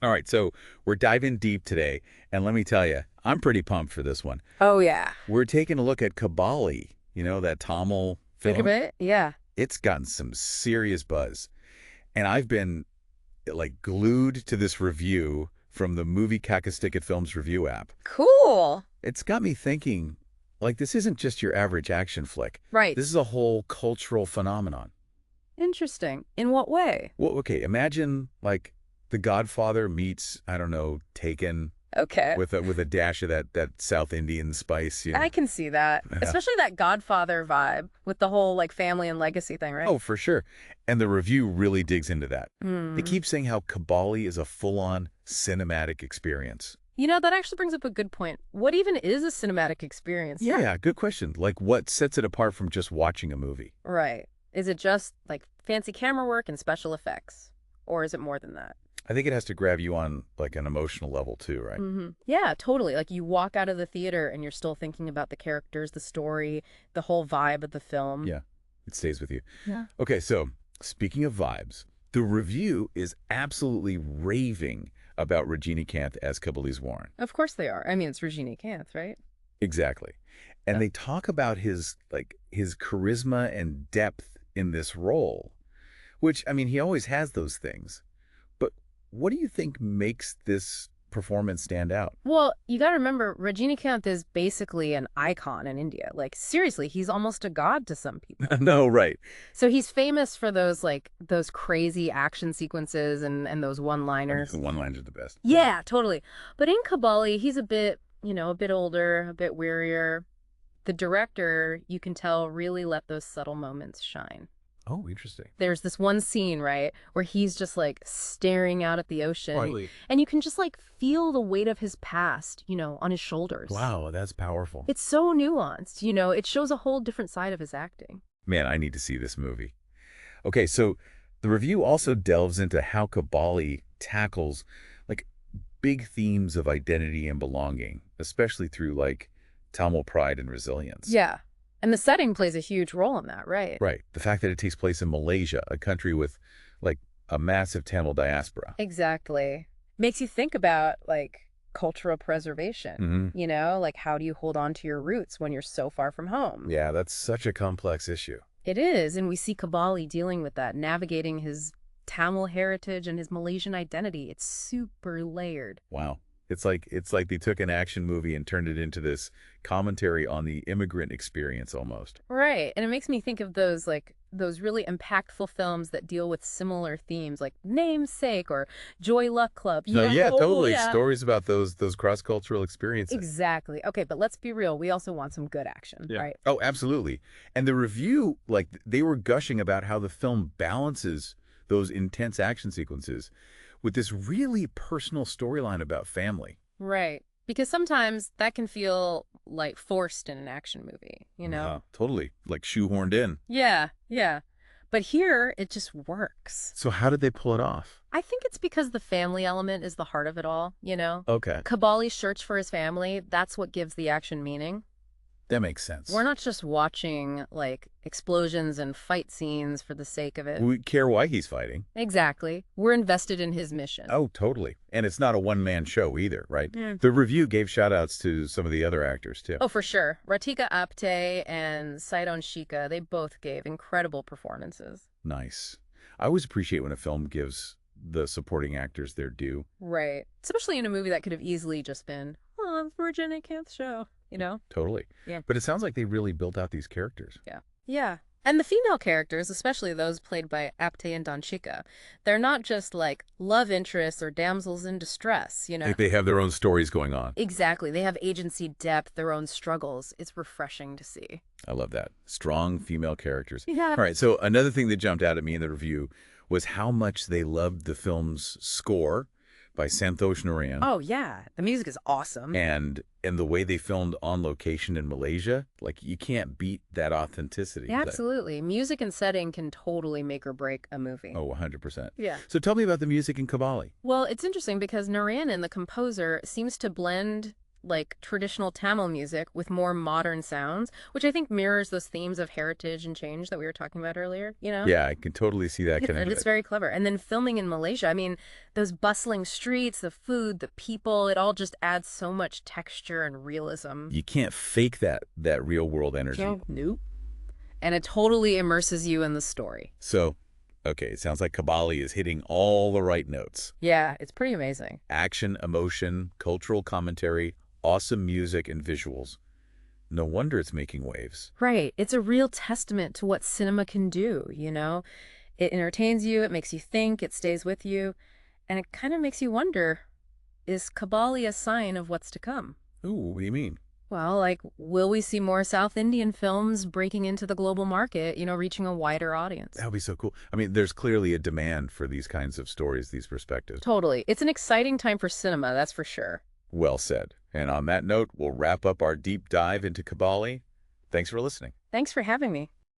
All right, so we're diving deep today, and let me tell you, I'm pretty pumped for this one. Oh, yeah. We're taking a look at Kabali, that Tamil Think of film. it? Yeah. It's gotten some serious buzz, and I've been glued to this review from the MovieKaTicket Films review app. Cool. It's got me thinking, this isn't just your average action flick. Right. This is a whole cultural phenomenon. Interesting. In what way? Well, okay, imagine The Godfather meets, I don't know, Taken Okay. with a dash of that South Indian spice. I can see that. Yeah. Especially that Godfather vibe with the whole family and legacy thing, right? Oh, for sure. And the review really digs into that. Hmm. They keep saying how Kabali is a full-on cinematic experience. That actually brings up a good point. What even is a cinematic experience? Yeah, good question. What sets it apart from just watching a movie? Right. Is it just fancy camera work and special effects? Or is it more than that? I think it has to grab you on an emotional level too, right? Mm-hmm. Yeah, totally. You walk out of the theater and you're still thinking about the characters, the story, the whole vibe of the film. Yeah, it stays with you. Yeah. Okay, so speaking of vibes, the review is absolutely raving about Rajinikanth as Kabali's Warren. Of course they are. I mean, it's Rajinikanth, right? Exactly. And Yeah. they talk about his charisma and depth in this role, which, I mean, he always has those things. But what do you think makes this performance stand out? Well, you got to remember, Rajinikanth is basically an icon in India. Seriously, he's almost a god to some people. No, right. So he's famous for those crazy action sequences and those one-liners. The one-liners are the best. Yeah, totally. But in Kabali, he's a bit older, a bit wearier. The director, you can tell, really let those subtle moments shine. Oh, interesting. There's this one scene, right, where he's just staring out at the ocean. Totally. And you can just feel the weight of his past, on his shoulders. Wow, that's powerful. It's so nuanced, it shows a whole different side of his acting. Man, I need to see this movie. Okay, so the review also delves into how Kabali tackles big themes of identity and belonging, especially through Tamil pride and resilience. Yeah. And the setting plays a huge role in that, right? Right. The fact that it takes place in Malaysia, a country with a massive Tamil diaspora. Exactly. Makes you think about cultural preservation. Mm-hmm. How do you hold on to your roots when you're so far from home? Yeah, that's such a complex issue. It is, and we see Kabali dealing with that, navigating his Tamil heritage and his Malaysian identity. It's super layered. Wow. It's like they took an action movie and turned it into this commentary on the immigrant experience almost. Right. And it makes me think of those really impactful films that deal with similar themes like Namesake or Joy Luck Club. Yeah, totally. Yeah. Stories about those cross-cultural experiences. Exactly. Okay, but let's be real. We also want some good action, right? Oh, absolutely. And the review, they were gushing about how the film balances those intense action sequences with this really personal storyline about family. Right. Because sometimes that can feel forced in an action movie, Totally. Shoehorned in. Yeah, yeah. But here, it just works. So how did they pull it off? I think it's because the family element is the heart of it all, Okay. Kabali's search for his family, that's what gives the action meaning. That makes sense. We're not just watching, explosions and fight scenes for the sake of it. We care why he's fighting. Exactly. We're invested in his mission. Oh, totally. And it's not a one-man show either, right? Yeah. The review gave shout-outs to some of the other actors, too. Oh, for sure. Radhika Apte and Dhanshika, they both gave incredible performances. Nice. I always appreciate when a film gives the supporting actors their due. Right. Especially in a movie that could have easily just been, oh, it's Rajinikanth's show, Totally. Yeah. But it sounds like they really built out these characters. Yeah. Yeah. And the female characters, especially those played by Apte and Dhanshika, they're not just love interests or damsels in distress, They have their own stories going on. Exactly. They have agency, depth, their own struggles. It's refreshing to see. I love that. Strong female characters. Yeah. All right, so another thing that jumped out at me in the review was how much they loved the film's score by Santosh Narayan. Oh, yeah. The music is awesome. And the way they filmed on location in Malaysia, you can't beat that authenticity. Yeah, absolutely. Music and setting can totally make or break a movie. Oh, 100%. Yeah. So tell me about the music in Kabali. Well, it's interesting because Narayan, the composer, seems to blend like traditional Tamil music with more modern sounds, which I think mirrors those themes of heritage and change that we were talking about earlier, you know? Yeah, I can totally see that And connection. it's very clever. And then filming in Malaysia, I mean, those bustling streets, the food, the people, it all just adds so much texture and realism. You can't fake that real world energy. Nope. And it totally immerses you in the story. So, okay, it sounds like Kabali is hitting all the right notes. Yeah, it's pretty amazing. Action, emotion, cultural commentary, awesome music and visuals. No wonder it's making waves. Right. It's a real testament to what cinema can do, you know? It entertains you, it makes you think, it stays with you, and it kind of makes you wonder, is Kabali a sign of what's to come? Ooh, what do you mean? Well, like, will we see more South Indian films breaking into the global market, you know, reaching a wider audience? That would be so cool. I mean, there's clearly a demand for these kinds of stories, these perspectives. Totally. It's an exciting time for cinema, that's for sure. Well said. And on that note, we'll wrap up our deep dive into Kabali. Thanks for listening. Thanks for having me.